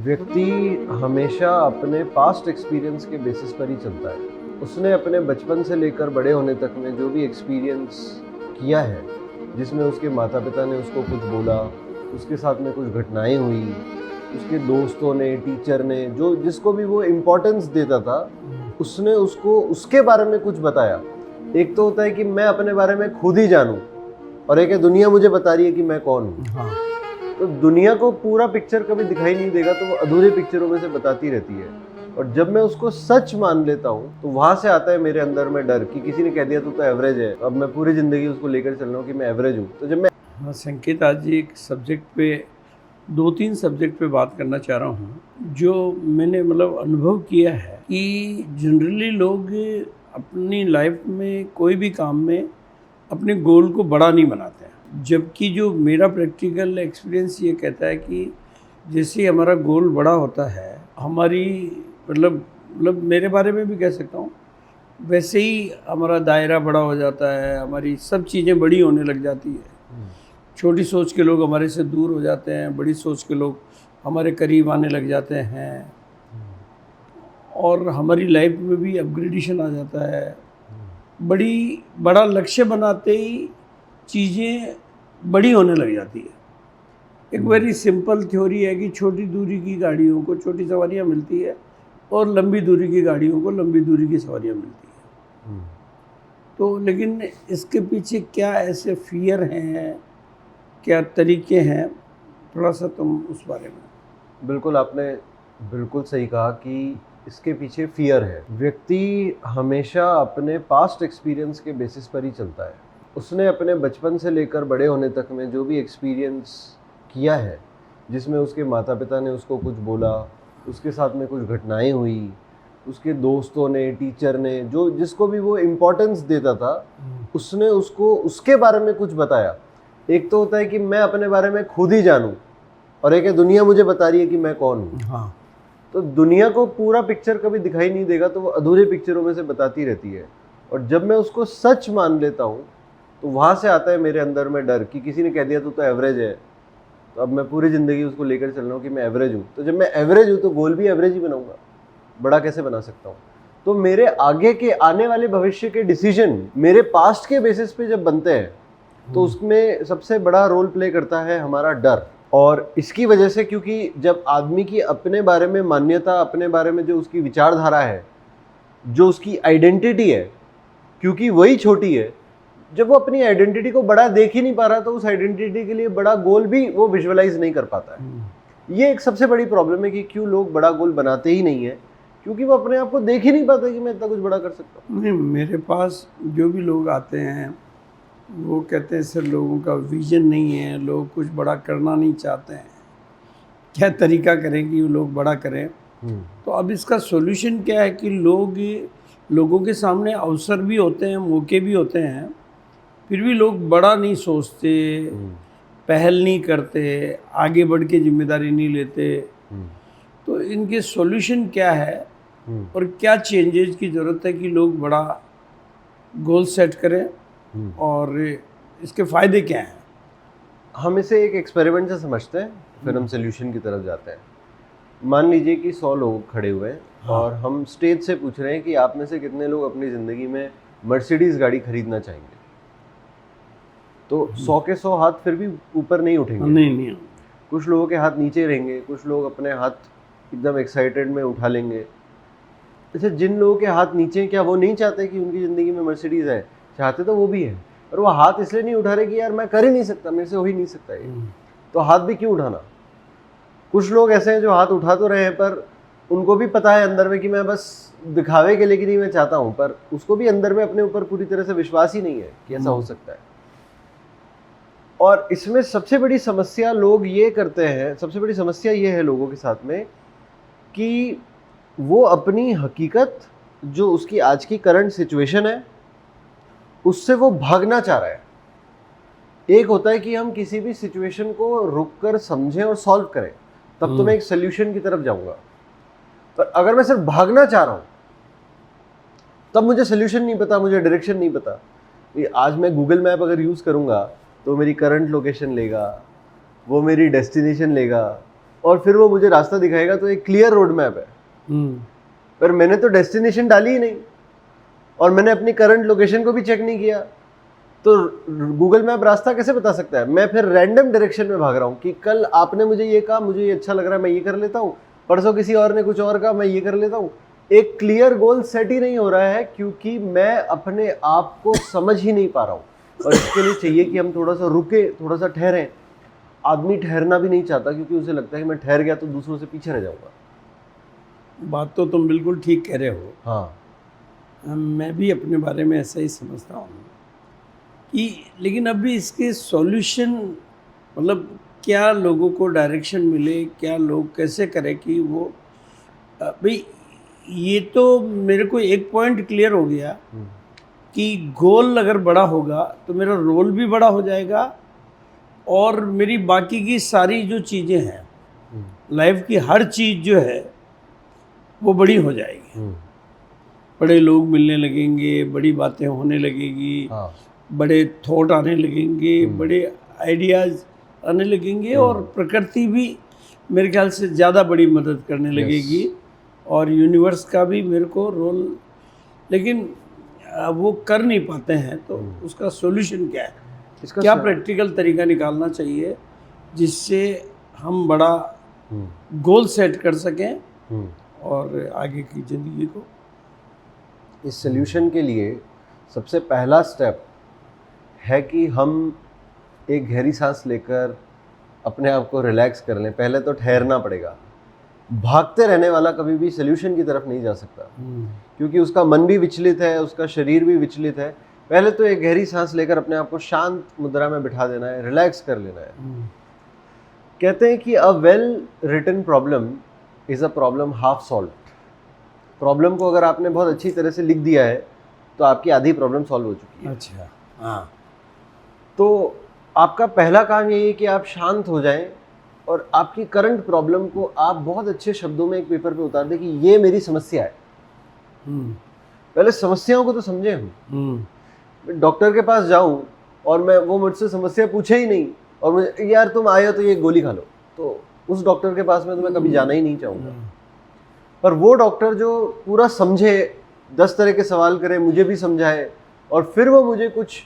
व्यक्ति हमेशा अपने पास्ट एक्सपीरियंस के बेसिस पर ही चलता है। उसने अपने बचपन से लेकर बड़े होने तक में जो भी एक्सपीरियंस किया है, जिसमें उसके माता पिता ने उसको कुछ बोला, उसके साथ में कुछ घटनाएं हुई, उसके दोस्तों ने, टीचर ने, जो जिसको भी वो इम्पोर्टेंस देता था, उसने उसको उसके बारे में कुछ बताया। एक तो होता है कि मैं अपने बारे में खुद ही जानूं, और एक है दुनिया मुझे बता रही है कि मैं कौन हूँ। हाँ। तो दुनिया को पूरा पिक्चर कभी दिखाई नहीं देगा, तो वो अधूरे पिक्चरों में से बताती रहती है। और जब मैं उसको सच मान लेता हूँ तो वहां से आता है मेरे अंदर में डर कि किसी ने कह दिया तू तो एवरेज है, अब मैं पूरी जिंदगी उसको लेकर चल रहा हूँ कि मैं एवरेज हूँ। तो जब मैं हाँ संकेत, आज एक सब्जेक्ट पे, 2-3 सब्जेक्ट पे बात करना चाह रहा हूँ जो मैंने अनुभव किया है कि जनरली लोग अपनी लाइफ में कोई भी काम में अपने गोल को बड़ा नहीं बनाते हैं, जबकि जो मेरा प्रैक्टिकल एक्सपीरियंस ये कहता है कि जैसे ही हमारा गोल बड़ा होता है, हमारी मेरे बारे में भी कह सकता हूँ, वैसे ही हमारा दायरा बड़ा हो जाता है, हमारी सब चीज़ें बड़ी होने लग जाती है। छोटी सोच के लोग हमारे से दूर हो जाते हैं, बड़ी सोच के लोग हमारे करीब आने लग जाते हैं, और हमारी लाइफ में भी अपग्रेडेशन आ जाता है। बड़ा लक्ष्य बनाते ही चीज़ें बड़ी होने लग जाती है। एक वेरी सिंपल थ्योरी है कि छोटी दूरी की गाड़ियों को छोटी सवारियां मिलती है और लंबी दूरी की गाड़ियों को लंबी दूरी की सवारियां मिलती है। तो लेकिन इसके पीछे क्या ऐसे फियर हैं, क्या तरीके हैं, थोड़ा सा तुम उस बारे में। बिल्कुल, आपने बिल्कुल सही कहा कि इसके पीछे फियर है। व्यक्ति हमेशा अपने पास्ट एक्सपीरियंस के बेसिस पर ही चलता है। उसने अपने बचपन से लेकर बड़े होने तक में जो भी एक्सपीरियंस किया है, जिसमें उसके माता पिता ने उसको कुछ बोला, उसके साथ में कुछ घटनाएं हुई, उसके दोस्तों ने, टीचर ने, जो जिसको भी वो इम्पोर्टेंस देता था, उसने उसको उसके बारे में कुछ बताया। एक तो होता है कि मैं अपने बारे में खुद ही जानूं, और एक है दुनिया मुझे बता रही है कि मैं कौन हूँ। हाँ। तो दुनिया को पूरा पिक्चर कभी दिखाई नहीं देगा, तो वो अधूरे पिक्चरों में से बताती रहती है। और जब मैं उसको सच मान लेता हूँ तो वहाँ से आता है मेरे अंदर में डर कि किसी ने कह दिया तू तो एवरेज है, तो अब मैं पूरी ज़िंदगी उसको लेकर चल रहा हूँ कि मैं एवरेज हूँ। तो जब मैं एवरेज हूँ तो गोल भी एवरेज ही बनाऊंगा, बड़ा कैसे बना सकता हूँ। तो मेरे आगे के आने वाले भविष्य के डिसीजन मेरे पास्ट के बेसिस पे जब बनते हैं, तो उसमें सबसे बड़ा रोल प्ले करता है हमारा डर। और इसकी वजह से, क्योंकि जब आदमी की अपने बारे में मान्यता, अपने बारे में जो उसकी विचारधारा है, जो उसकी आइडेंटिटी है, क्योंकि वही छोटी है, जब वो अपनी आइडेंटिटी को बड़ा देख ही नहीं पा रहा, तो उस आइडेंटिटी के लिए बड़ा गोल भी वो विजुअलाइज नहीं कर पाता है। ये एक सबसे बड़ी प्रॉब्लम है कि क्यों लोग बड़ा गोल बनाते ही नहीं है, क्योंकि वो अपने आप को देख ही नहीं पाते कि मैं इतना कुछ बड़ा कर सकता हूँ। नहीं, मेरे पास जो भी लोग आते हैं वो कहते हैं सर लोगों का विजन नहीं है, लोग कुछ बड़ा करना नहीं चाहते हैं, क्या तरीका करें कि वो लोग बड़ा करें। तो अब इसका सॉल्यूशन क्या है कि लोगों के सामने अवसर भी होते हैं, मौके भी होते हैं, फिर भी लोग बड़ा नहीं सोचते, पहल नहीं करते, आगे बढ़ के जिम्मेदारी नहीं लेते। तो इनके सॉल्यूशन क्या है और क्या चेंजेस की ज़रूरत है कि लोग बड़ा गोल सेट करें, और इसके फ़ायदे क्या हैं? हम इसे एक एक्सपेरिमेंट से समझते हैं, फिर हम सोल्यूशन की तरफ जाते हैं। मान लीजिए कि 100 लोग खड़े हुए हैं, और हम स्टेज से पूछ रहे हैं कि आप में से कितने लोग अपनी ज़िंदगी में मर्सिडीज़ गाड़ी खरीदना चाहेंगे। तो 100 के 100 हाथ फिर भी ऊपर नहीं उठेंगे। नहीं। कुछ लोगों के हाथ नीचे रहेंगे, कुछ लोग अपने हाथ एकदम एक्साइटेड में उठा लेंगे। अच्छा, जिन लोगों के हाथ नीचे हैं, क्या वो नहीं चाहते कि उनकी ज़िंदगी में मर्सिडीज़ है? चाहते तो वो भी है, पर वो हाथ इसलिए नहीं उठा रहे कि यार मैं कर ही नहीं सकता, मेरे से हो ही नहीं सकता ये। तो हाथ भी क्यों उठाना? कुछ लोग ऐसे हैं जो हाथ उठा तो रहे हैं, पर उनको भी पता है अंदर में कि मैं बस दिखावे के लिए कि नहीं मैं चाहता हूँ, पर उसको भी अंदर में अपने ऊपर पूरी तरह से विश्वास ही नहीं है कि ऐसा हो सकता है। और इसमें सबसे बड़ी समस्या लोग ये करते हैं, सबसे बड़ी समस्या ये है लोगों के साथ में कि वो अपनी हकीकत, जो उसकी आज की करंट सिचुएशन है, उससे वो भागना चाह रहा है। एक होता है कि हम किसी भी सिचुएशन को रुककर समझें और सॉल्व करें, तब तो मैं एक सोल्यूशन की तरफ जाऊंगा। पर अगर मैं सिर्फ भागना चाह रहा हूं, तब मुझे सोल्यूशन नहीं पता, मुझे डायरेक्शन नहीं पता। आज मैं गूगल मैप अगर यूज़ करूंगा तो मेरी करंट लोकेशन लेगा, वो मेरी डेस्टिनेशन लेगा, और फिर वो मुझे रास्ता दिखाएगा तो एक क्लियर रोड मैप है, पर मैंने तो डेस्टिनेशन डाली ही नहीं और मैंने अपनी करंट लोकेशन को भी चेक नहीं किया, तो गूगल मैप रास्ता कैसे बता सकता है? मैं फिर रैंडम डायरेक्शन में भाग रहा हूँ कि कल आपने मुझे ये कहा, मुझे ये अच्छा लग रहा है, मैं ये कर लेता हूँ, परसों किसी और ने कुछ और कहा, मैं ये कर लेता हूँ। एक क्लियर गोल सेट ही नहीं हो रहा है क्योंकि मैं अपने आप को समझ ही नहीं पा रहा हूँ। और इसके लिए चाहिए कि हम थोड़ा सा रुके, थोड़ा सा ठहरें। आदमी ठहरना भी नहीं चाहता क्योंकि उसे लगता है कि मैं ठहर गया तो दूसरों से पीछे रह जाऊंगा। बात तो तुम बिल्कुल ठीक कह रहे हो। हाँ, मैं भी अपने बारे में ऐसा ही समझता हूँ कि लेकिन अभी इसके सॉल्यूशन मतलब क्या लोगों को डायरेक्शन मिले, क्या लोग कैसे करें कि वो भाई ये तो मेरे को एक पॉइंट क्लियर हो गया कि गोल अगर बड़ा होगा तो मेरा रोल भी बड़ा हो जाएगा और मेरी बाकी की सारी जो चीज़ें हैं, लाइफ की हर चीज़ जो है वो बड़ी हो जाएगी। बड़े लोग मिलने लगेंगे, बड़ी बातें होने लगेगी, हाँ, बड़े थॉट आने लगेंगे, बड़े आइडियाज़ आने लगेंगे और प्रकृति भी मेरे ख्याल से ज़्यादा बड़ी मदद करने लगेगी और यूनिवर्स का भी मेरे को रोल, लेकिन वो कर नहीं पाते हैं। तो उसका सॉल्यूशन क्या है? इसका क्या प्रैक्टिकल तरीका निकालना चाहिए जिससे हम बड़ा गोल सेट कर सकें और आगे की ज़िंदगी को? इस सल्यूशन के लिए सबसे पहला स्टेप है कि हम एक गहरी सांस लेकर अपने आप को रिलैक्स कर लें। पहले तो ठहरना पड़ेगा। भागते रहने वाला कभी भी सल्यूशन की तरफ नहीं जा सकता क्योंकि उसका मन भी विचलित है, उसका शरीर भी विचलित है। पहले तो एक गहरी सांस लेकर अपने आप को शांत मुद्रा में बिठा देना है, रिलैक्स कर लेना है। कहते हैं कि a well written problem is a problem half solve. Problem को अगर आपने बहुत अच्छी तरह से लिख दिया है तो आपकी आधी प्रॉब्लम सॉल्व हो चुकी है। अच्छा, हाँ। तो आपका पहला काम यही है कि आप शांत हो जाएं और आपकी करंट प्रॉब्लम को आप बहुत अच्छे शब्दों में एक पेपर पे उतार दें कि ये मेरी समस्या है। पहले समस्याओं को तो समझें हम। डॉक्टर के पास जाऊं और वो मुझसे समस्या पूछे ही नहीं और मुझे यार तुम आए हो तो ये गोली खा लो, तो उस डॉक्टर के पास में तो मैं कभी जाना ही नहीं चाहूँगा। पर वो डॉक्टर जो पूरा समझे, 10 तरह के सवाल करे, मुझे भी समझाए और फिर वो मुझे कुछ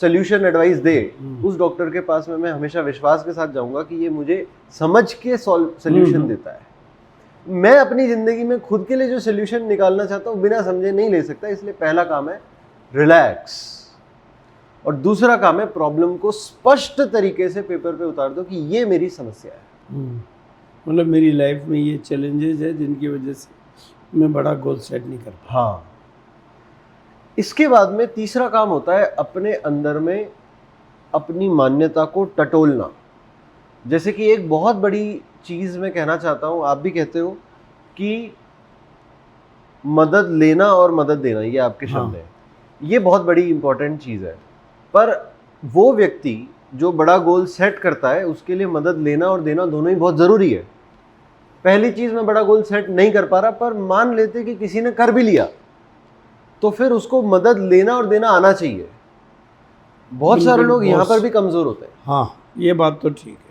सोल्यूशन एडवाइस दे, उस डॉक्टर के पास में मैं हमेशा विश्वास के साथ जाऊंगा कि ये मुझे समझ के सोल्यूशन देता है। मैं अपनी ज़िंदगी में खुद के लिए जो सोल्यूशन निकालना चाहता हूँ बिना समझे नहीं ले सकता। इसलिए पहला काम है रिलैक्स और दूसरा काम है प्रॉब्लम को स्पष्ट तरीके से पेपर पे उतार दो कि ये मेरी समस्या है। मतलब मेरी लाइफ में ये चैलेंजेस है जिनकी वजह से मैं बड़ा गोल सेट नहीं कर पाता। हाँ, इसके बाद में तीसरा काम होता है अपने अंदर में अपनी मान्यता को टटोलना। जैसे कि एक बहुत बड़ी चीज़ मैं कहना चाहता हूँ, आप भी कहते हो कि मदद लेना और मदद देना, ये आपके शब्द हैं। ये बहुत बड़ी इंपॉर्टेंट चीज़ है। पर वो व्यक्ति जो बड़ा गोल सेट करता है उसके लिए मदद लेना और देना दोनों ही बहुत ज़रूरी है। पहली चीज़, मैं बड़ा गोल सेट नहीं कर पा रहा, पर मान लेते कि किसी ने कर भी लिया तो फिर उसको मदद लेना और देना आना चाहिए। बहुत सारे लोग यहाँ पर भी कमज़ोर होते हैं। हाँ, ये बात तो ठीक है।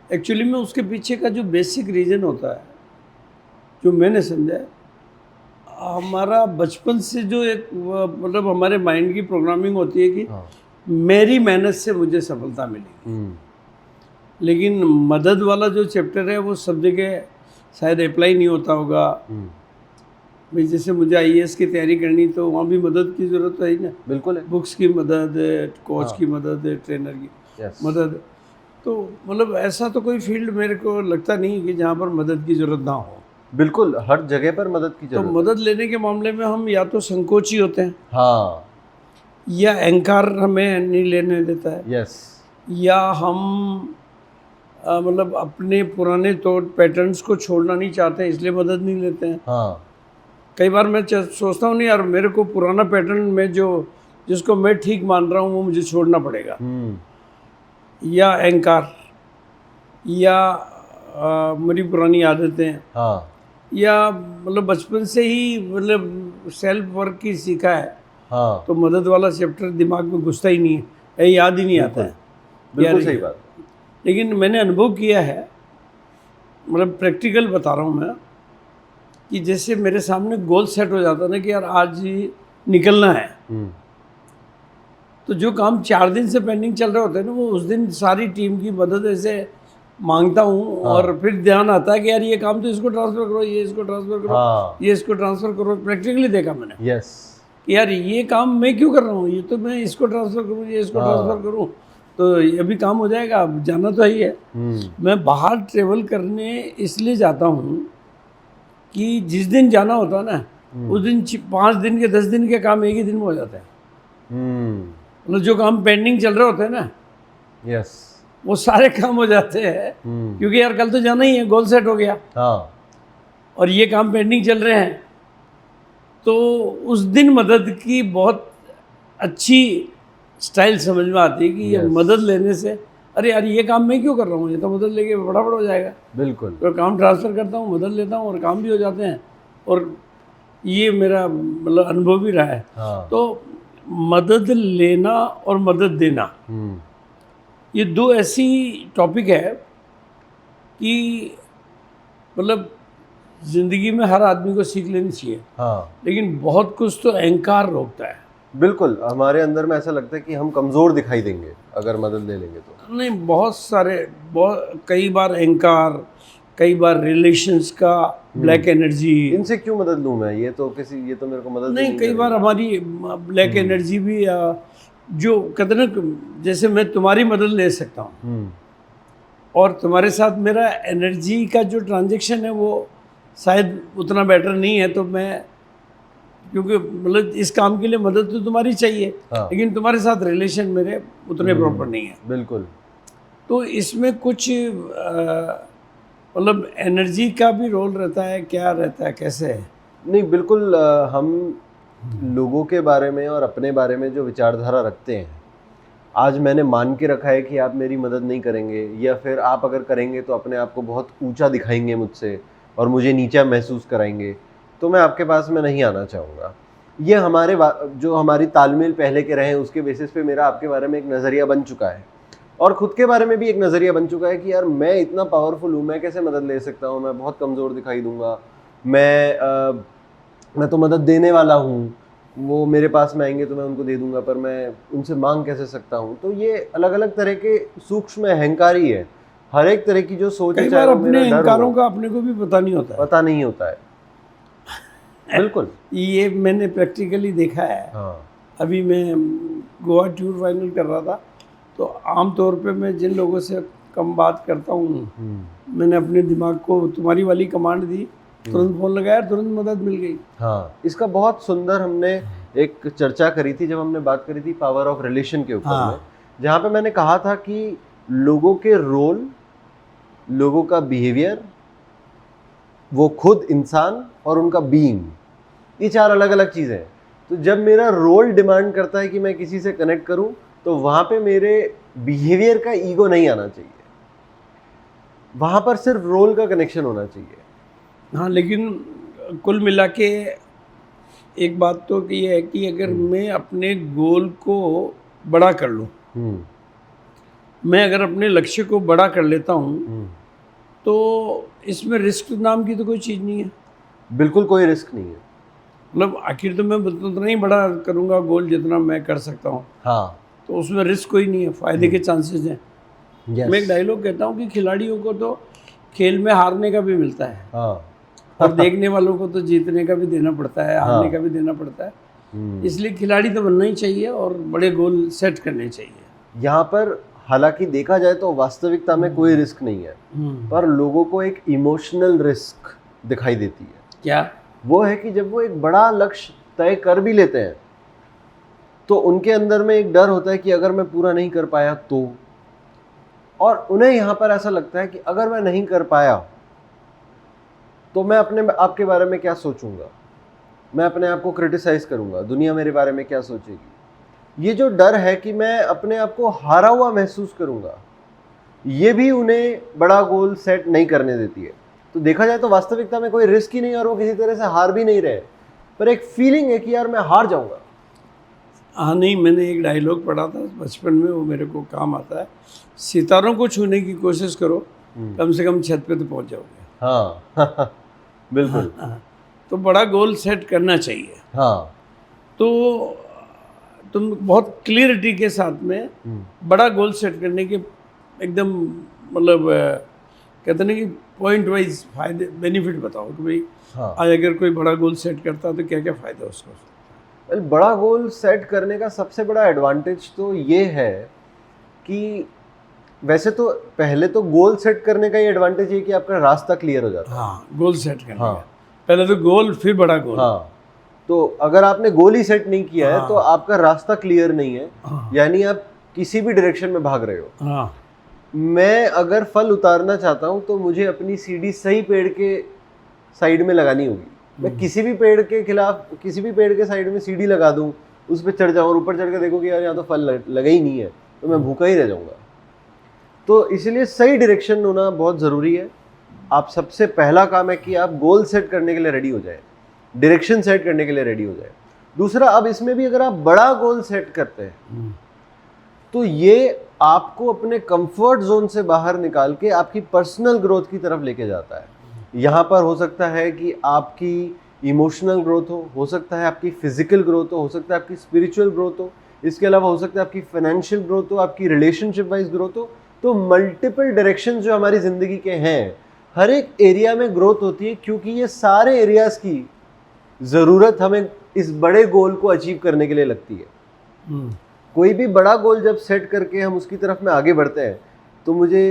एक्चुअली में उसके पीछे का जो बेसिक रीज़न होता है, जो मैंने समझा है, हमारा बचपन से जो एक मतलब हमारे माइंड की प्रोग्रामिंग होती है कि मेरी मेहनत से मुझे सफलता मिलेगी। लेकिन मदद वाला जो चैप्टर है वो सब जगह शायद अप्लाई नहीं होता होगा। भाई जैसे मुझे IAS की तैयारी करनी तो वहाँ भी मदद की ज़रूरत है ही ना। बिल्कुल है। बुक्स की मदद, कोच की मदद, ट्रेनर की मदद। तो मतलब ऐसा तो कोई फील्ड मेरे को लगता नहीं कि जहाँ पर मदद की ज़रूरत ना हो। बिल्कुल, हर जगह पर मदद की जरूरत। तो मदद लेने के मामले में हम या तो संकोची होते हैं, हाँ, या अहंकार हमें नहीं लेने देता है, यस, या हम मतलब अपने पुराने थॉट पैटर्न्स को छोड़ना नहीं चाहते इसलिए मदद नहीं लेते हैं। हाँ, कई बार मैं सोचता हूँ नहीं यार, मेरे को पुराना पैटर्न में जिसको मैं ठीक मान रहा हूँ वो मुझे छोड़ना पड़ेगा। या अहंकार, या मेरी पुरानी आदतें, हाँ, या मतलब बचपन से ही मतलब सेल्फ वर्क की सीखा है। हाँ, तो मदद वाला चैप्टर दिमाग में घुसता ही नहीं है, याद ही नहीं आता है। बिल्कुल सही बात। लेकिन मैंने अनुभव किया है मतलब प्रैक्टिकल बता रहा हूँ मैं, कि जैसे मेरे सामने गोल सेट हो जाता ना कि यार आज ही निकलना है, तो जो काम 4 दिन से पेंडिंग चल रहे होते हैं ना, वो उस दिन सारी टीम की मदद ऐसे मांगता हूँ। और फिर ध्यान आता है कि यार ये काम तो इसको ट्रांसफ़र करो, ये इसको ट्रांसफ़र करो, ये इसको ट्रांसफ़र करो। प्रैक्टिकली देखा मैंने यस, कि यार ये काम मैं क्यों कर रहा हूँ, ये तो मैं इसको ट्रांसफ़र करूँ, ये इसको ट्रांसफ़र करूँ, तो ये भी काम हो जाएगा। अब जाना तो ही है। मैं बाहर ट्रेवल करने इसलिए जाता हूँ कि जिस दिन जाना होता है ना, उस दिन 5 दिन के 10 दिन के काम एक ही दिन में हो जाते हैं। मतलब जो काम पेंडिंग चल रहे होते हैं ना, यस, वो सारे काम हो जाते हैं, क्योंकि यार कल तो जाना ही है, गोल सेट हो गया। हाँ, और ये काम पेंडिंग चल रहे हैं, तो उस दिन मदद की बहुत अच्छी स्टाइल समझ में आती है कि ये मदद लेने से, अरे यार ये काम मैं क्यों कर रहा हूँ, ये तो मदद लेके फटाफट हो जाएगा। बिल्कुल। तो काम ट्रांसफ़र करता हूँ, मदद लेता हूँ और काम भी हो जाते हैं। और ये मेरा मतलब अनुभव भी रहा है। तो मदद लेना और मदद देना, ये 2 ऐसी टॉपिक है कि मतलब ज़िंदगी में हर आदमी को सीख लेनी चाहिए। लेकिन बहुत कुछ तो अहंकार रोकता है। बिल्कुल, हमारे अंदर में ऐसा लगता है कि हम कमज़ोर दिखाई देंगे अगर मदद ले लेंगे तो। नहीं, बहुत कई बार अहंकार, कई बार रिलेशंस का ब्लैक एनर्जी। इनसे क्यों मदद लूँ मैं, ये तो मेरे को मदद नहीं, कई बार हमारी ब्लैक एनर्जी भी जो कहते ना, जैसे मैं तुम्हारी मदद ले सकता हूँ और तुम्हारे साथ मेरा एनर्जी का जो ट्रांजैक्शन है वो शायद उतना बेटर नहीं है, तो मैं, क्योंकि मतलब इस काम के लिए मदद तो तुम्हारी चाहिए, लेकिन तुम्हारे साथ रिलेशन मेरे उतने प्रॉपर नहीं है। बिल्कुल। तो इसमें कुछ मतलब एनर्जी का भी रोल रहता है, क्या रहता है, कैसे है? नहीं, बिल्कुल। हम लोगों के बारे में और अपने बारे में जो विचारधारा रखते हैं, आज मैंने मान के रखा है कि आप मेरी मदद नहीं करेंगे, या फिर आप अगर करेंगे तो अपने आप को बहुत ऊंचा दिखाएंगे मुझसे और मुझे नीचा महसूस कराएंगे, तो मैं आपके पास में नहीं आना चाहूँगा। ये जो हमारी तालमेल पहले के रहे उसके बेसिस पे मेरा आपके बारे में एक नज़रिया बन चुका है, और ख़ुद के बारे में भी एक नज़रिया बन चुका है कि यार मैं इतना पावरफुल हूँ, मैं कैसे मदद ले सकता हूँ, मैं बहुत कमज़ोर दिखाई दूँगा, मैं तो मदद देने वाला हूँ, वो मेरे पास में आएंगे तो मैं उनको दे दूंगा, पर मैं उनसे मांग कैसे सकता हूँ। तो ये अलग अलग तरह के सूक्ष्म अहंकार ही है, हर एक तरह की जो सोच है। कई बार अपने अहंकारों का अपने को भी पता नहीं होता है। बिल्कुल, ये मैंने प्रैक्टिकली देखा है। अभी मैं गोवा टूर फाइनल कर रहा था, तो आमतौर पे मैं जिन लोगों से कम बात करता हूँ, मैंने अपने दिमाग को तुम्हारी वाली कमांड दी, तुरंत फोन लगाया, तुरंत मदद मिल गई। इसका बहुत सुंदर हमने एक चर्चा करी थी जब हमने बात करी थी पावर ऑफ रिलेशन के ऊपर में, जहाँ पे मैंने कहा था कि लोगों के रोल, लोगों का बिहेवियर, वो खुद इंसान और उनका बीइंग, ये 4 अलग अलग चीज़ें हैं। तो जब मेरा रोल डिमांड करता है कि मैं किसी से कनेक्ट करूं, तो वहाँ पे मेरे बिहेवियर का ईगो नहीं आना चाहिए, वहाँ पर सिर्फ रोल का कनेक्शन होना चाहिए। हाँ, लेकिन कुल मिला के एक बात तो ये है कि अगर मैं अपने गोल को बड़ा कर लूँ, मैं अगर अपने लक्ष्य को बड़ा कर लेता हूँ, तो इसमें रिस्क नाम की तो कोई चीज़ नहीं है। बिल्कुल कोई रिस्क नहीं है। मतलब आखिर तो मैं उतना ही बड़ा करूँगा गोल जितना मैं कर सकता हूँ। तो उसमें रिस्क कोई नहीं है, फ़ायदे के चांसेस हैं। मैं एक डायलॉग कहता हूँ कि खिलाड़ियों को तो खेल में हारने का भी मिलता है, और देखने वालों को तो जीतने का भी देना पड़ता है, हारने का भी देना पड़ता है। इसलिए खिलाड़ी तो बनना ही चाहिए और बड़े गोल सेट करने चाहिए। यहाँ पर हालांकि देखा जाए तो वास्तविकता में कोई रिस्क नहीं है, पर लोगों को एक इमोशनल रिस्क दिखाई देती है। क्या? वो है कि जब वो एक बड़ा लक्ष्य तय कर भी लेते हैं, तो उनके अंदर में एक डर होता है कि अगर मैं पूरा नहीं कर पाया तो, और उन्हें यहाँ पर ऐसा लगता है कि अगर मैं नहीं कर पाया तो मैं अपने आप के बारे में क्या सोचूंगा, मैं अपने आप को क्रिटिसाइज करूंगा, दुनिया मेरे बारे में क्या सोचेगी। ये जो डर है कि मैं अपने आप को हारा हुआ महसूस करूंगा, ये भी उन्हें बड़ा गोल सेट नहीं करने देती है। तो देखा जाए तो वास्तविकता में कोई रिस्क ही नहीं, और वो किसी तरह से हार भी नहीं रहे, पर एक फीलिंग है कि यार मैं हार जाऊंगा। हाँ, नहीं, मैंने एक डायलॉग पढ़ा था बचपन में, वो मेरे को काम आता है। सितारों को छूने की कोशिश करो, कम से कम छत पे तो पहुंच जाओगे। हाँ बिल्कुल। हाँ, तो बड़ा गोल सेट करना चाहिए। हाँ। तो तुम बहुत क्लियरिटी के साथ में बड़ा गोल सेट करने के एकदम मतलब कहते ना कि पॉइंट वाइज फायदे बेनिफिट बताओ कि भाई हाँ। आज अगर कोई बड़ा गोल सेट करता तो क्या क्या फ़ायदा उसको। वेल, बड़ा गोल सेट करने का सबसे बड़ा एडवांटेज तो ये है कि वैसे तो पहले तो गोल सेट करने का ही एडवांटेज है कि आपका रास्ता क्लियर हो जाता है। हाँ, गोल सेट करने हाँ। का पहले तो गोल फिर बड़ा गोल। हाँ, तो अगर आपने गोल ही सेट नहीं किया है हाँ। तो आपका रास्ता क्लियर नहीं है, हाँ। यानी आप किसी भी डायरेक्शन में भाग रहे हो। हाँ। मैं अगर फल उतारना चाहता हूँ तो मुझे अपनी सीढ़ी सही पेड़ के साइड में लगानी होगी। मैं किसी भी पेड़ के खिलाफ, किसी भी पेड़ के साइड में सीढ़ी लगा दूँ, उस पर चढ़ जाऊँ और ऊपर चढ़ के देखो कि यार यहाँ तो फल लगा ही नहीं है, तो मैं भूखा ही रह जाऊँगा। तो इसलिए सही डायरेक्शन होना बहुत ज़रूरी है। आप सबसे पहला काम है कि आप गोल सेट करने के लिए रेडी हो जाए, डायरेक्शन सेट करने के लिए रेडी हो जाए। दूसरा, अब इसमें भी अगर आप बड़ा गोल सेट करते हैं तो ये आपको अपने कंफर्ट जोन से बाहर निकाल के आपकी पर्सनल ग्रोथ की तरफ लेके जाता है। यहाँ पर हो सकता है कि आपकी इमोशनल ग्रोथ हो सकता है आपकी फिजिकल ग्रोथ हो सकता है आपकी स्पिरिचुअल ग्रोथ हो, इसके अलावा हो सकता है आपकी फाइनेंशियल ग्रोथ हो, आपकी रिलेशनशिप वाइज ग्रोथ हो। तो मल्टीपल डायरेक्शन जो हमारी ज़िंदगी के हैं, हर एक एरिया में ग्रोथ होती है, क्योंकि ये सारे एरियाज की ज़रूरत हमें इस बड़े गोल को अचीव करने के लिए लगती है। कोई भी बड़ा गोल जब सेट करके हम उसकी तरफ में आगे बढ़ते हैं तो मुझे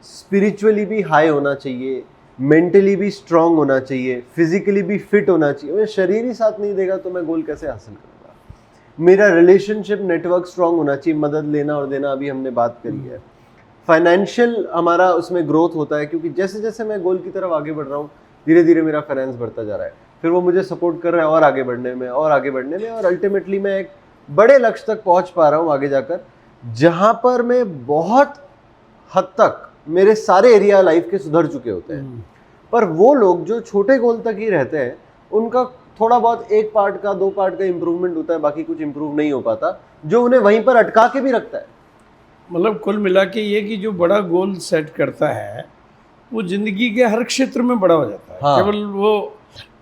स्पिरिचुअली भी हाई होना चाहिए, मेंटली भी स्ट्रांग होना चाहिए, फिजिकली भी फिट होना चाहिए। मेरा शरीर ही साथ नहीं देगा तो मैं गोल कैसे हासिल करूँगा। मेरा रिलेशनशिप नेटवर्क स्ट्रांग होना चाहिए, मदद लेना और देना, अभी हमने बात करी है। फाइनेंशियल हमारा उसमें ग्रोथ होता है, क्योंकि जैसे जैसे मैं गोल की तरफ आगे बढ़ रहा हूँ धीरे धीरे मेरा फाइनेंस बढ़ता जा रहा है, फिर वो मुझे सपोर्ट कर रहा है और आगे बढ़ने में और आगे बढ़ने में, और अल्टीमेटली मैं एक बड़े लक्ष्य तक पहुंच पा रहा हूं आगे जाकर, जहां पर मैं बहुत हद तक मेरे सारे एरिया लाइफ के सुधर चुके होते हैं। पर वो लोग जो छोटे गोल तक ही रहते हैं, उनका थोड़ा बहुत एक पार्ट का, दो पार्ट का इंप्रूवमेंट होता है, बाकी कुछ इंप्रूव नहीं हो पाता, जो उन्हें वहीं पर अटका के भी रखता है। मतलब कुल मिला के ये कि जो बड़ा गोल सेट करता है वो जिंदगी के हर क्षेत्र में बड़ा हो जाता है। हाँ। केवल वो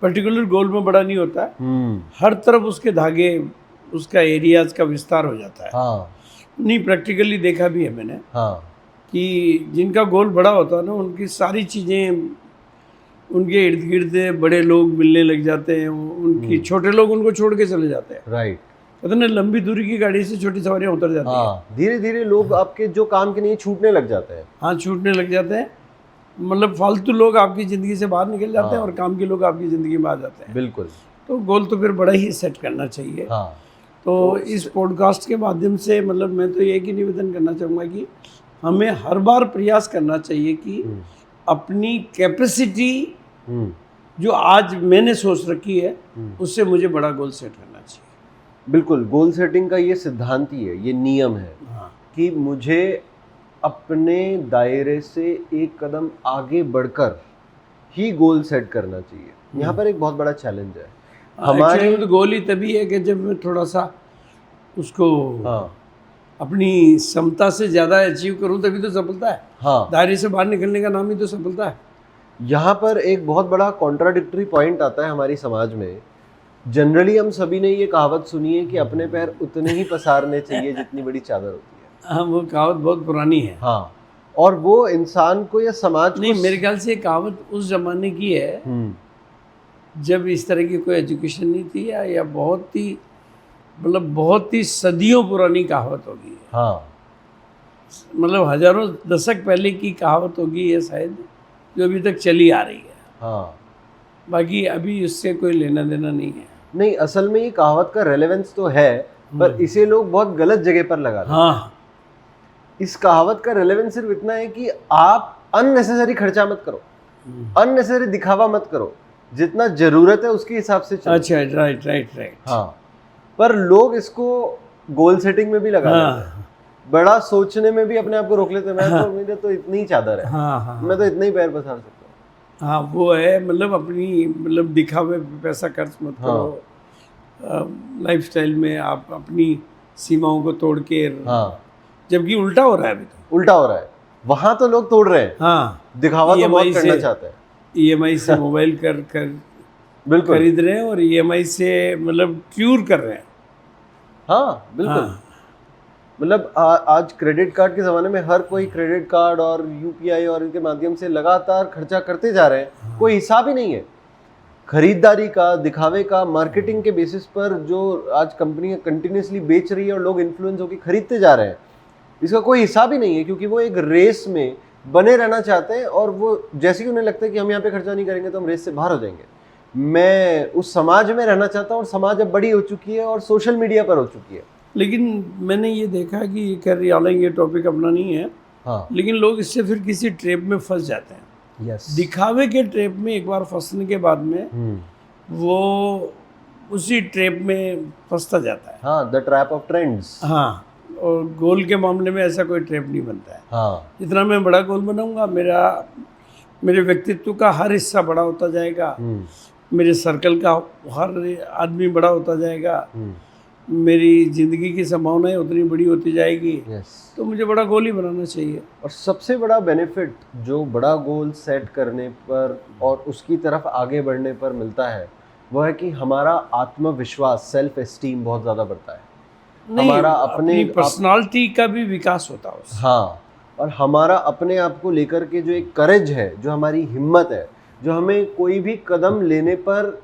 पर्टिकुलर गोल में बड़ा नहीं होता है, हर तरफ उसके धागे, उसका एरियाज का विस्तार हो जाता है। हाँ। नहीं, प्रैक्टिकली देखा भी है मैंने। हाँ। कि जिनका गोल बड़ा होता है ना, उनकी सारी चीज़ें, उनके इर्द गिर्द बड़े लोग मिलने लग जाते हैं, उनकी छोटे लोग उनको छोड़ के चले जाते हैं। राइट। पता नहीं, लंबी दूरी की गाड़ी से छोटी सवारियाँ उतर जाती हैं। हाँ, धीरे धीरे लोग आपके जो काम के नहीं छूटने लग जाते हैं। हाँ, छूटने लग जाते हैं। मतलब फालतू लोग आपकी ज़िंदगी से बाहर निकल जाते हैं और काम के लोग आपकी ज़िंदगी में आ जाते हैं। बिल्कुल। तो गोल तो फिर बड़ा ही सेट करना चाहिए। हाँ। तो इस पॉडकास्ट के माध्यम से मतलब मैं तो एक ही निवेदन करना चाहूँगा कि हमें हर बार प्रयास करना चाहिए कि अपनी कैपेसिटी जो आज मैंने सोच रखी है उससे मुझे बड़ा गोल सेट करना चाहिए। बिल्कुल, गोल सेटिंग का ये सिद्धांत ही है, ये नियम है। हाँ। कि मुझे अपने दायरे से एक कदम आगे बढ़कर ही गोल सेट करना चाहिए। यहाँ पर एक बहुत बड़ा चैलेंज है हमारे तो गोल ही तभी है कि जब मैं थोड़ा सा उसको अपनी क्षमता से ज़्यादा अचीव करूँ तभी तो सफलता है। हाँ, दायरे से बाहर निकलने का नाम ही तो सफलता है। यहाँ पर एक बहुत बड़ा कॉन्ट्राडिक्टरी पॉइंट आता है हमारी समाज में। जनरली हम सभी ने ये कहावत सुनी है कि अपने पैर उतने ही पसारने चाहिए जितनी बड़ी चादर होती है। हाँ, वो कहावत बहुत पुरानी है। हाँ, और वो इंसान को या समाज को, नहीं, मेरे ख्याल से ये कहावत उस जमाने की है जब इस तरह की कोई एजुकेशन नहीं थी, या बहुत ही मतलब बहुत ही सदियों पुरानी कहावत होगी। हाँ, मतलब हजारों दशक पहले की कहावत होगी ये शायद, जो अभी तक चली आ रही है। हाँ, बाकी अभी इससे कोई लेना देना नहीं है। नहीं, असल में ये कहावत का रेलेवेंस तो है, पर इसे लोग बहुत गलत जगह पर लगा देते हैं। हाँ, इस कहावत का रेलेवेंस सिर्फ इतना है कि आप अननेसेसरी खर्चा मत करो, अननेसेसरी दिखावा मत करो, जितना जरूरत है उसके हिसाब से चलो। अच्छा, राइट राइट राइट। हाँ, पर लोग इसको गोल सेटिंग में भी लगा देते हैं, बड़ा सोचने में भी अपने आप को रोक लेते हैं। मैं तो, मेरे तो इतनी ही चादर है, हाँ, मैं तो इतने ही पैर पसार सकता हूँ। हाँ, वो है, मतलब अपनी मतलब दिखावे पे पैसा खर्च मत करो। लाइफस्टाइल में आप अपनी सीमाओं को तोड़ के, हाँ, जबकि उल्टा हो रहा है अभी तो। उल्टा हो रहा है। वहां तो लोग तोड़ रहे हैं, हाँ, दिखावा तो बहुत EMI करना से चाहते हैं। EMI से मोबाइल कर बिल्कुल, खरीद रहे हैं और EMI से मतलब क्यूर कर रहे हैं। हाँ बिल्कुल। हाँ, मतलब आज क्रेडिट कार्ड के ज़माने में हर कोई क्रेडिट कार्ड और यूपीआई और इनके माध्यम से लगातार खर्चा करते जा रहे हैं, कोई हिसाब ही नहीं है। खरीदारी का, दिखावे का, मार्केटिंग के बेसिस पर जो आज कंपनियां कंटिन्यूसली बेच रही है और लोग इन्फ्लुएंस होकर खरीदते जा रहे हैं, इसका कोई हिसाब ही नहीं है, क्योंकि वो एक रेस में बने रहना चाहते हैं और वो जैसे ही उन्हें लगता है कि हम यहाँ पे खर्चा नहीं करेंगे तो हम रेस से बाहर हो जाएंगे। मैं उस समाज में रहना चाहता हूँ और समाज अब बड़ी हो चुकी है और सोशल मीडिया पर हो चुकी है। लेकिन मैंने ये देखा कि ये खैर हालांकि ये टॉपिक अपना नहीं है, हाँ, लेकिन लोग इससे फिर किसी ट्रैप में फंस जाते हैं। यस, दिखावे के ट्रैप में एक बार फंसने के बाद में वो उसी ट्रैप में फंसता जाता है। हाँ, द ट्रैप ऑफ ट्रेंड्स। हाँ, और गोल के मामले में ऐसा कोई ट्रैप नहीं बनता है। हाँ, जितना मैं बड़ा गोल बनाऊंगा, मेरे व्यक्तित्व का हर हिस्सा बड़ा होता जाएगा, मेरे सर्कल का हर आदमी बड़ा होता जाएगा, मेरी ज़िंदगी की संभावनाएं उतनी बड़ी होती जाएगी। यस। तो मुझे बड़ा गोल ही बनाना चाहिए। और सबसे बड़ा बेनिफिट जो बड़ा गोल सेट करने पर और उसकी तरफ आगे बढ़ने पर मिलता है वो है कि हमारा आत्मविश्वास, सेल्फ एस्टीम बहुत ज़्यादा बढ़ता है। हमारा अपनी पर्सनालिटी का भी विकास होता है उससे। हाँ, और हमारा अपने आप को लेकर के जो एक करेज है, जो हमारी हिम्मत है, जो हमें कोई भी कदम लेने पर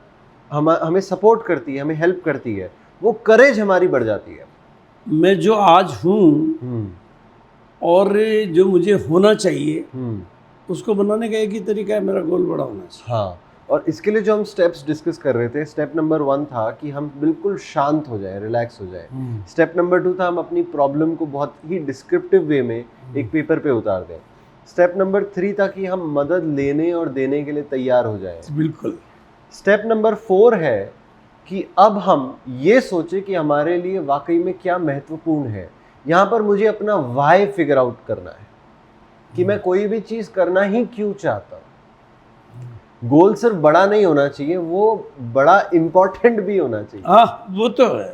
हमें सपोर्ट करती है, हमें हेल्प करती है, वो करेज हमारी बढ़ जाती है। मैं जो आज हूँ और जो मुझे होना चाहिए उसको बनाने का एक ही तरीका है, मेरा गोल बड़ा होना चाहिए। हाँ, और इसके लिए जो हम स्टेप्स डिस्कस कर रहे थे, स्टेप नंबर 1 था कि हम बिल्कुल शांत हो जाएं, रिलैक्स हो जाएं। स्टेप नंबर 2 था हम अपनी प्रॉब्लम को बहुत ही डिस्क्रिप्टिव वे में एक पेपर पे उतार दें। स्टेप नंबर 3 था कि हम मदद लेने और देने के लिए तैयार हो जाएं। बिल्कुल। स्टेप नंबर 4 है कि अब हम ये सोचें कि हमारे लिए वाकई में क्या महत्वपूर्ण है। यहाँ पर मुझे अपना वाई फिगर आउट करना है कि मैं कोई भी चीज़ करना ही क्यों चाहता हूँ। गोल सिर्फ बड़ा नहीं होना चाहिए, वो बड़ा इम्पोर्टेंट भी होना चाहिए। हाँ, वो तो है।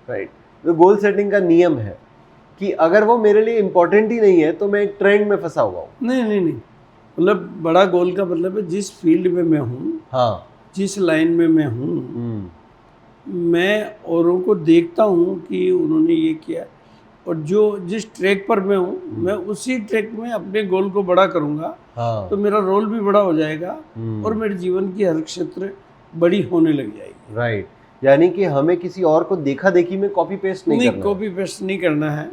राइट। तो गोल सेटिंग का नियम है कि अगर वो मेरे लिए इम्पोर्टेंट ही नहीं है तो मैं एक ट्रेंड में फंसा हुआ हूँ। नहीं, मतलब बड़ा गोल का मतलब है जिस फील्ड में मैं हूँ, हाँ, जिस लाइन में मैं हूँ, मैं औरों को देखता हूँ कि उन्होंने ये किया, और जिस ट्रैक पर मैं हूँ मैं उसी ट्रैक में अपने गोल को बड़ा करूँगा। हाँ, तो मेरा रोल भी बड़ा हो जाएगा और मेरे जीवन की हर क्षेत्र बड़ी होने लग जाएगी। राइट। यानी कि हमें किसी और को देखा देखी में कॉपी पेस्ट नहीं करना। कॉपी पेस्ट नहीं करना है।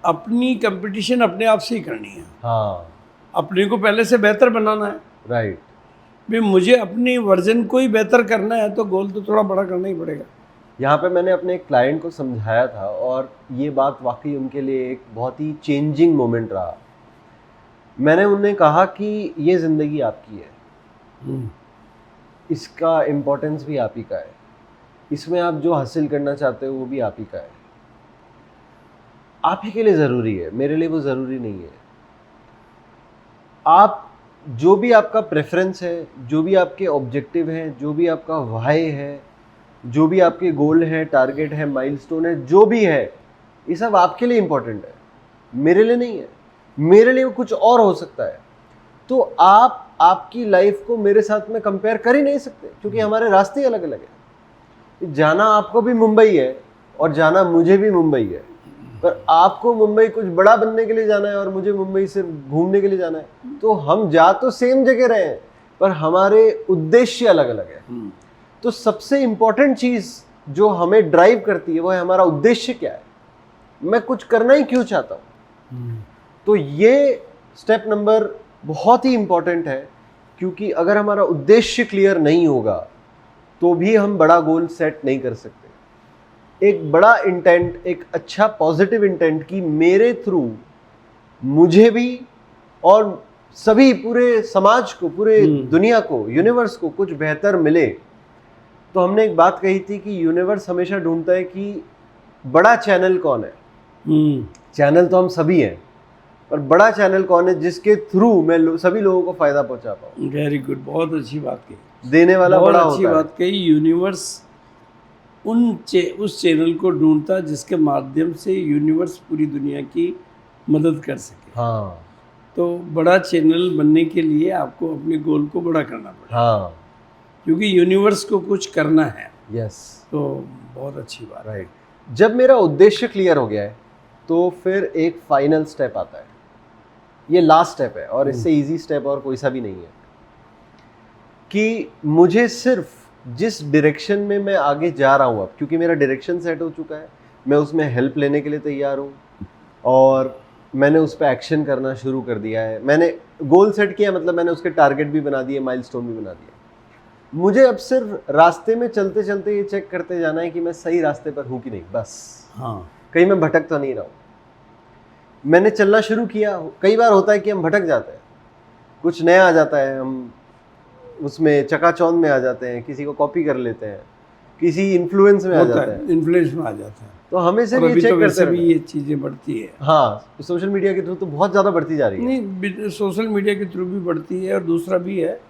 अपनी कंपटीशन अपने आप से ही करनी है। हाँ, अपने को पहले से बेहतर बनाना है। राइट। भी मुझे अपनी वर्जन को ही बेहतर करना है तो गोल तो थोड़ा बड़ा करना ही पड़ेगा। यहाँ पे मैंने अपने एक क्लाइंट को समझाया था और ये बात वाकई उनके लिए एक बहुत ही चेंजिंग मोमेंट रहा। मैंने उन्हें कहा कि ये ज़िंदगी आपकी है, इसका इम्पोर्टेंस भी आप ही का है, इसमें आप जो हासिल करना चाहते हो वो भी आप ही का है, आप ही के लिए ज़रूरी है, मेरे लिए वो ज़रूरी नहीं है। आप जो भी आपका प्रेफरेंस है, जो भी आपके ऑब्जेक्टिव हैं, जो भी आपका वाई है, जो भी आपके गोल हैं, टारगेट है, माइलस्टोन है, जो भी है, ये सब आपके लिए इम्पोर्टेंट है, मेरे लिए नहीं है। मेरे लिए कुछ और हो सकता है। तो आप आपकी लाइफ को मेरे साथ में कंपेयर कर ही नहीं सकते, क्योंकि हमारे रास्ते ही अलग अलग हैं। जाना आपको भी मुंबई है और जाना मुझे भी मुंबई है, पर आपको मुंबई कुछ बड़ा बनने के लिए जाना है और मुझे मुंबई सिर्फ घूमने के लिए जाना है। तो हम जा तो सेम जगह रहे हैं, पर हमारे उद्देश्य अलग अलग है। तो सबसे इम्पोर्टेंट चीज़ जो हमें ड्राइव करती है वो है हमारा उद्देश्य क्या है, मैं कुछ करना ही क्यों चाहता हूँ। तो ये स्टेप नंबर बहुत ही इम्पोर्टेंट है, क्योंकि अगर हमारा उद्देश्य क्लियर नहीं होगा तो भी हम बड़ा गोल सेट नहीं कर सकते। एक बड़ा इंटेंट, एक अच्छा पॉजिटिव इंटेंट कि मेरे थ्रू मुझे भी और सभी पूरे समाज को, पूरे दुनिया को, यूनिवर्स को कुछ बेहतर मिले। तो हमने एक बात कही थी कि यूनिवर्स हमेशा ढूंढता है कि बड़ा चैनल कौन है। चैनल तो हम सभी हैं, पर बड़ा चैनल कौन है जिसके थ्रू मैं सभी लोगों को फायदा पहुंचा पाऊँ। वेरी गुड, बहुत अच्छी बात कही, देने वाला बड़ा होता है। अच्छी बात कही। यूनिवर्स उस चैनल को ढूंढता जिसके माध्यम से यूनिवर्स पूरी दुनिया की मदद कर सके। हाँ, तो बड़ा चैनल बनने के लिए आपको अपने गोल को बड़ा करना पड़ेगा, हाँ, क्योंकि यूनिवर्स को कुछ करना है। यस, तो बहुत अच्छी बात है। राइट। जब मेरा उद्देश्य क्लियर हो गया है तो फिर एक फाइनल स्टेप आता है, ये लास्ट स्टेप है और इससे इजी स्टेप और कोई सा भी नहीं है, कि मुझे सिर्फ जिस डायरेक्शन में मैं आगे जा रहा हूँ अब, क्योंकि मेरा डायरेक्शन सेट हो चुका है, मैं उसमें हेल्प लेने के लिए तैयार हूँ और मैंने उस पर एक्शन करना शुरू कर दिया है। मैंने गोल सेट किया, मतलब मैंने उसके टारगेट भी बना दिए, माइलस्टोन भी बना दिया। मुझे अब सिर्फ रास्ते में चलते चलते ये चेक करते जाना है कि मैं सही रास्ते पर हूँ कि नहीं, बस। हाँ, कहीं मैं भटक तो नहीं रहा हूँ। मैंने चलना शुरू किया। कई बार होता है कि हम भटक जाते हैं, कुछ नया आ जाता है, हम उसमें चकाचौंध में आ जाते हैं, किसी को कॉपी कर लेते हैं, किसी इन्फ्लुएंस में आ होता जाते हैं, है, इन्फ्लुएंस में आ जाता है। तो हमें से और ये अभी चेक तो करते वैसे भी रहना। ये चीज़ें बढ़ती है। हाँ, सोशल मीडिया के थ्रू तो बहुत ज़्यादा बढ़ती जा रही है। नहीं, सोशल मीडिया के थ्रू भी बढ़ती है, और दूसरा भी है,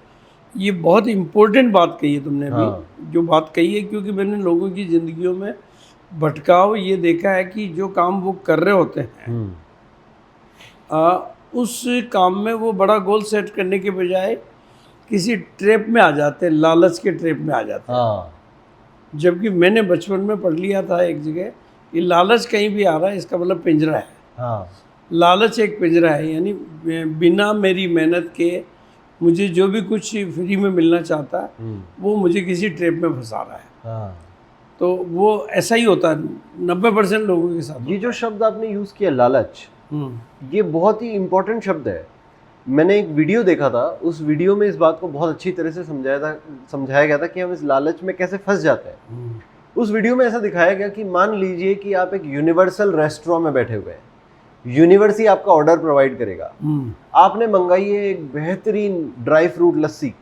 ये बहुत इम्पोर्टेंट बात कही है तुमने अभी। हाँ। जो बात कही है, क्योंकि मैंने लोगों की ज़िंदगियों में भटकाव ये देखा है कि जो काम वो कर रहे होते हैं, उस काम में वो बड़ा गोल सेट करने के बजाय किसी ट्रैप में आ जाते हैं, लालच के ट्रैप में आ जाते हैं। हाँ, जबकि मैंने बचपन में पढ़ लिया था एक जगह कि लालच कहीं भी आ रहा है, इसका मतलब पिंजरा है। हाँ, लालच एक पिंजरा है, यानी बिना मेरी मेहनत के मुझे जो भी कुछ फ्री में मिलना चाहता है वो मुझे किसी ट्रैप में फंसा रहा है। हाँ। तो वो ऐसा ही होता है 90% लोगों के साथ। ये जो शब्द आपने यूज़ किया, लालच, ये बहुत ही इम्पोर्टेंट शब्द है। मैंने एक वीडियो देखा था, उस वीडियो में इस बात को बहुत अच्छी तरह से समझाया गया था कि हम इस लालच में कैसे फंस जाते हैं। उस वीडियो में ऐसा दिखाया गया कि मान लीजिए कि आप एक यूनिवर्सल रेस्टोरेंट में बैठे हुए हैं, यूनिवर्स ही आपका ऑर्डर प्रोवाइड करेगा। आपने मंगाई है एक बेहतरीन ड्राई फ्रूट लस्सी,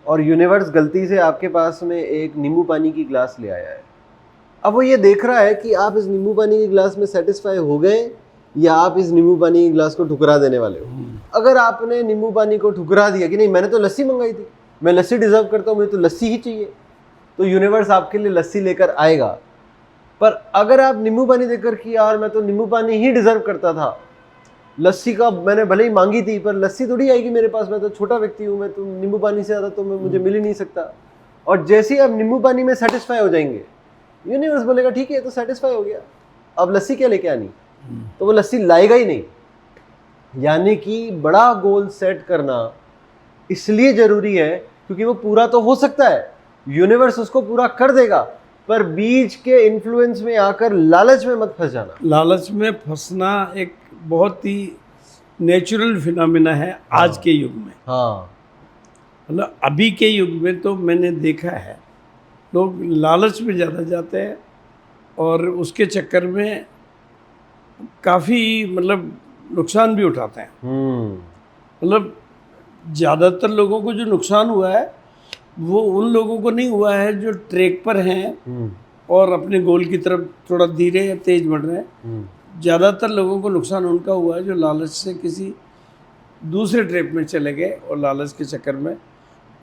और यूनिवर्स गलती से आपके पास में एक नींबू पानी की ग्लास ले आया है। अब वो ये देख रहा है कि आप इस नींबू पानी की ग्लास में सेटिस्फाई हो गए या आप इस नींबू पानी की ग्लास को ठुकरा देने वाले हो। अगर आपने नींबू पानी को ठुकरा दिया कि नहीं, मैंने तो लस्सी मंगाई थी, मैं लस्सी डिजर्व करता हूँ, मुझे तो लस्सी ही चाहिए, तो यूनिवर्स आपके लिए लस्सी लेकर आएगा। पर अगर आप नींबू पानी देखकर कि यार मैं तो नींबू पानी ही डिजर्व करता था, लस्सी का मैंने भले ही मांगी थी, पर लस्सी थोड़ी आएगी मेरे पास, मैं तो छोटा व्यक्ति हूँ, मैं तो नींबू पानी से ज़्यादा तो मुझे मिल ही नहीं सकता। और जैसे ही आप नींबू पानी में सेटिस्फाई हो जाएंगे, यूनिवर्स बोलेगा ठीक है, तो सेटिस्फाई हो गया, अब लस्सी क्या लेके आनी, तो वो लस्सी लाएगा ही नहीं। यानी कि बड़ा गोल सेट करना इसलिए ज़रूरी है क्योंकि वो पूरा तो हो सकता है, यूनिवर्स उसको पूरा कर देगा, पर बीच के इन्फ्लुएंस में आकर लालच में मत फंस जाना। लालच में फंसना एक बहुत ही नेचुरल फिनोमेना है आज के युग में। हाँ, मतलब अभी के युग में तो मैंने देखा है लोग लालच में ज़्यादा जाते हैं और उसके चक्कर में काफ़ी मतलब नुकसान भी उठाते हैं। मतलब ज़्यादातर लोगों को जो नुकसान हुआ है वो उन लोगों को नहीं हुआ है जो ट्रैक पर हैं और अपने गोल की तरफ थोड़ा धीरे या तेज बढ़ रहे हैं। ज़्यादातर लोगों को नुकसान उनका हुआ है जो लालच से किसी दूसरे ट्रैप में चले गए और लालच के चक्कर में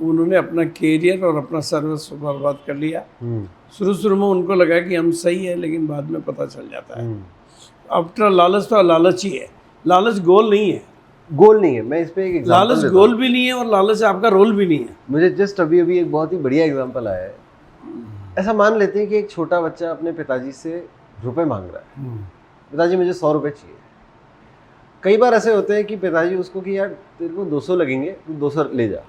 उन्होंने अपना कैरियर और अपना सर्वस्व बर्बाद कर लिया। शुरू में उनको लगा कि हम सही है, लेकिन बाद में पता चल जाता है आफ्टर लालच तो लालच ही है, लालच गोल नहीं है। गोल नहीं है। मैं इस पे एक एग्जांपल लालच गोल भी नहीं है और लालच आपका रोल भी नहीं है। मुझे जस्ट अभी एक बहुत ही बढ़िया एग्जांपल आया है। ऐसा मान लेते हैं कि एक छोटा बच्चा अपने पिताजी से रुपए मांग रहा है, पिताजी मुझे 100 रुपये चाहिए। कई बार ऐसे होते हैं कि पिताजी उसको कि यार तेरे को 200 लगेंगे, तू 200 ले जा।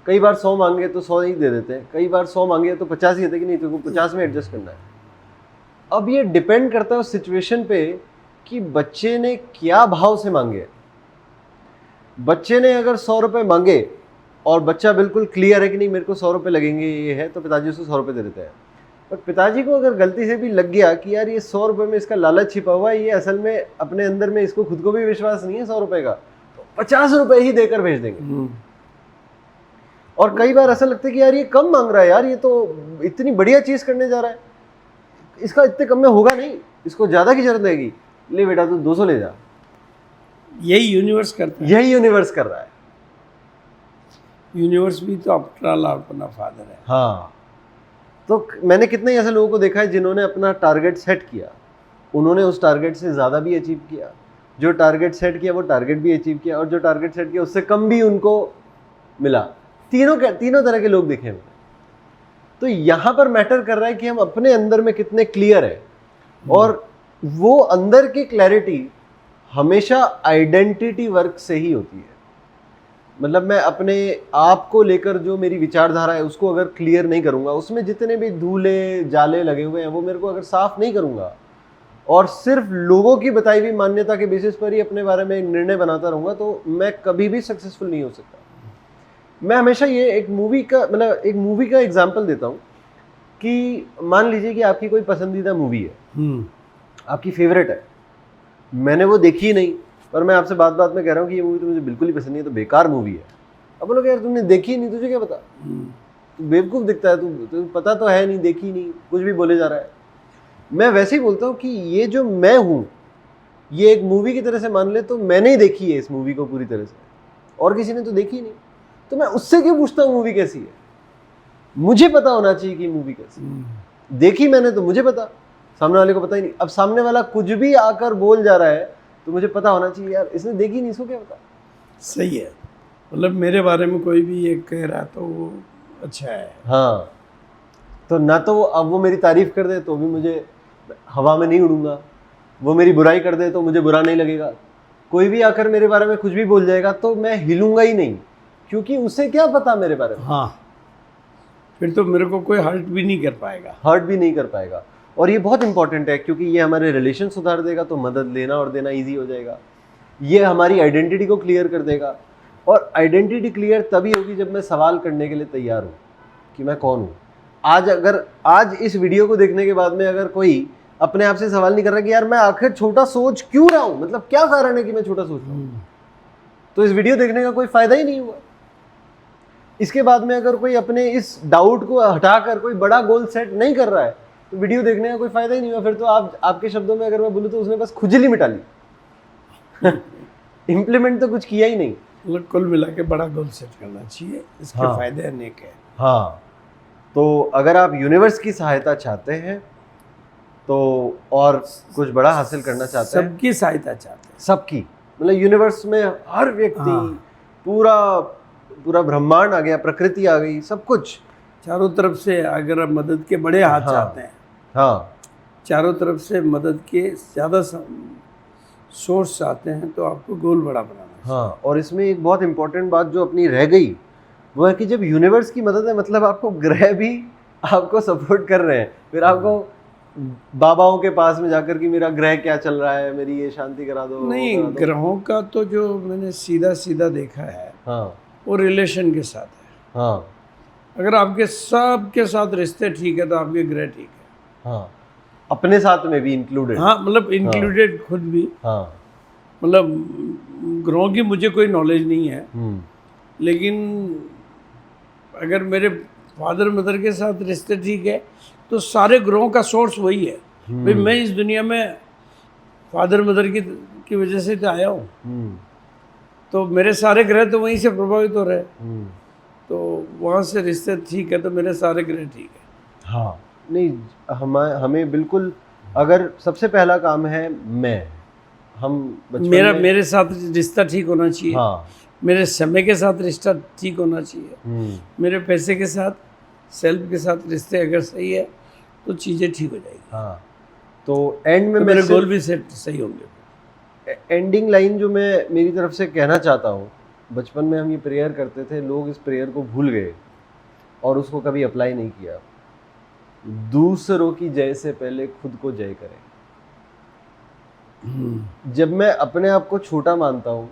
कई बार 100 मांगे तो 100 ही दे देते हैं, कई बार 100 मांगे तो 50 ही देते कि नहीं तेरे को 50 में एडजस्ट करना है। अब ये डिपेंड करता है उस सिचुएशन पे कि बच्चे ने क्या भाव से मांगे। बच्चे ने अगर 100 रुपये मांगे और बच्चा बिल्कुल क्लियर है कि नहीं मेरे को 100 रुपये लगेंगे ये है, तो पिताजी उसको 100 रुपये दे देते हैं। पर पिताजी को अगर गलती से भी लग गया कि यार ये 100 रुपये में इसका लालच छिपा हुआ है, ये असल में अपने अंदर में इसको खुद को भी विश्वास नहीं है 100 रुपये का, तो 50 रुपये ही देकर भेज देंगे। और कई बार ऐसा लगता है कि यार ये कम मांग रहा है, यार ये तो इतनी बढ़िया चीज़ करने जा रहा है, इसका इतने कम में होगा नहीं, इसको ज़्यादा की जरूरत रहेगी, ले बेटा तू 200 ले जा। यही यूनिवर्स करता है। यही यूनिवर्स कर रहा है। यूनिवर्स भी तो अपना फादर है। हाँ, तो मैंने कितने ही ऐसे लोगों को देखा है जिन्होंने अपना टारगेट सेट किया, उन्होंने उस टारगेट से ज़्यादा भी अचीव किया, जो टारगेट सेट किया वो टारगेट भी अचीव किया, और जो टारगेट सेट किया उससे कम भी उनको मिला। तीनों तरह के लोग दिखे मैंने। तो यहाँ पर मैटर कर रहा है कि हम अपने अंदर में कितने क्लियर है, और वो अंदर की क्लैरिटी हमेशा आइडेंटिटी वर्क से ही होती है। मतलब मैं अपने आप को लेकर जो मेरी विचारधारा है उसको अगर क्लियर नहीं करूंगा, उसमें जितने भी धूले जाले लगे हुए हैं वो मेरे को अगर साफ नहीं करूंगा, और सिर्फ लोगों की बताई हुई मान्यता के बेसिस पर ही अपने बारे में एक निर्णय बनाता रहूंगा, तो मैं कभी भी सक्सेसफुल नहीं हो सकता। मैं हमेशा ये एक मूवी का एग्जाम्पल देता हूँ कि मान लीजिए कि आपकी कोई पसंदीदा मूवी है, आपकी फेवरेट है, मैंने वो देखी ही नहीं, पर मैं आपसे बात में कह रहा हूँ कि ये मूवी तो मुझे बिल्कुल ही पसंद नहीं है, तो बेकार मूवी है। अब बोलोगे यार तुमने देखी ही नहीं, तुझे क्या पता, तू बेवकूफ़ दिखता है, तू पता तो है नहीं, देखी नहीं, कुछ भी बोले जा रहा है। मैं वैसे ही बोलता हूँ कि ये जो मैं हूँ ये एक मूवी की तरह से मान ले, तो मैंने ही देखी है इस मूवी को पूरी तरह से, और किसी ने तो देखी नहीं, तो मैं उससे क्यों पूछता हूँ मूवी कैसी है? मुझे पता होना चाहिए कि मूवी कैसी। देखी मैंने तो मुझे पता, सामने वाले को पता ही नहीं। अब सामने वाला कुछ भी आकर बोल जा रहा है तो मुझे पता होना चाहिए यार इसने देखी नहीं, इसको क्या पता। सही है, मतलब मेरे बारे में कोई भी ये कह रहा तो वो अच्छा है। हाँ, तो ना तो अब वो मेरी तारीफ कर दे तो भी मुझे हवा में नहीं उड़ूंगा, वो मेरी बुराई कर दे तो मुझे बुरा नहीं लगेगा, कोई भी आकर मेरे बारे में कुछ भी बोल जाएगा तो मैं हिलूंगा ही नहीं, क्योंकि उसे क्या पता मेरे बारे में। हाँ, फिर तो मेरे को कोई हर्ट भी नहीं कर पाएगा। और ये बहुत इंपॉर्टेंट है, क्योंकि ये हमारे रिलेशन सुधार देगा, तो मदद लेना और देना इजी हो जाएगा। ये हमारी आइडेंटिटी को क्लियर कर देगा, और आइडेंटिटी क्लियर तभी होगी जब मैं सवाल करने के लिए तैयार हूँ कि मैं कौन हूँ। आज इस वीडियो को देखने के बाद में अगर कोई अपने आप से सवाल नहीं कर रहा कि यार मैं आखिर छोटा सोच क्यों रहा हूँ, मतलब क्या कारण है कि मैं छोटा सोच रहा हूँ, तो इस वीडियो देखने का कोई फायदा ही नहीं हुआ। इसके बाद में अगर कोई अपने इस डाउट को हटाकर कोई बड़ा गोल सेट नहीं कर रहा है तो वीडियो देखने का कोई फायदा ही नहीं हुआ। फिर तो आपके शब्दों में अगर मैं बोलूँ तो उसने बस खुजली मिटा ली इम्प्लीमेंट तो कुछ किया ही नहीं। मतलब कुल मिला के बड़ा गोल सेट करना चाहिए, इसके हाँ, फायदे अनेक है। हाँ, तो अगर आप यूनिवर्स की सहायता चाहते हैं तो और कुछ बड़ा हासिल करना चाहते हैं, सबकी सहायता चाहते हैं, सबकी, मतलब यूनिवर्स में हर व्यक्ति, पूरा ब्रह्मांड आ गया, प्रकृति आ गई, सब कुछ चारों तरफ से अगर आप मदद के बड़े हाथ चाहते हैं, हाँ, चारों तरफ से मदद के ज़्यादा सोर्स चाहते हैं तो आपको गोल बड़ा बनाना है। हाँ, और इसमें एक बहुत इंपॉर्टेंट बात जो अपनी रह गई वो है कि जब यूनिवर्स की मदद है, मतलब आपको ग्रह भी आपको सपोर्ट कर रहे हैं, फिर आपको बाबाओं के पास में जाकर कि मेरा ग्रह क्या चल रहा है, मेरी ये शांति करा दो, नहीं, ग्रहों का तो जो मैंने सीधा देखा है, हाँ, वो रिलेशन के साथ है। हाँ, अगर आपके सबके साथ रिश्ते ठीक है तो आपके ग्रह ठीक है। हाँ, अपने साथ में भी इंक्लूडेड। हाँ, मतलब इंक्लूडेड खुद भी। हाँ, मतलब ग्रहों की मुझे कोई नॉलेज नहीं है, लेकिन अगर मेरे फादर मदर के साथ रिश्ते ठीक है तो सारे ग्रहों का सोर्स वही है। भाई मैं इस दुनिया में फादर मदर की वजह से तो आया हूँ, तो मेरे सारे ग्रह तो वहीं से प्रभावित हो रहे हैं, तो वहाँ से रिश्ते ठीक है तो मेरे सारे ग्रह ठीक है। हाँ, नहीं, हमें बिल्कुल, अगर सबसे पहला काम है हम मेरे साथ रिश्ता ठीक होना चाहिए, हाँ, मेरे समय के साथ रिश्ता ठीक होना चाहिए, मेरे पैसे के साथ, सेल्फ के साथ रिश्ते अगर सही है तो चीज़ें ठीक हो जाएगी। हाँ, तो एंड में तो मेरे गोल भी सेट सही होंगे। एंडिंग लाइन जो मैं मेरी तरफ से कहना चाहता हूँ, बचपन में हम ये प्रेयर करते थे, लोग इस प्रेयर को भूल गए और उसको कभी अप्लाई नहीं किया। दूसरों की जय से पहले खुद को जय करें। जब मैं अपने आप को छोटा मानता हूँ,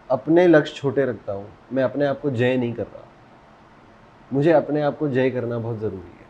अपने लक्ष्य छोटे रखता हूँ, मैं अपने आप को जय नहीं कर रहा। मुझे अपने आप को जय करना बहुत ज़रूरी है।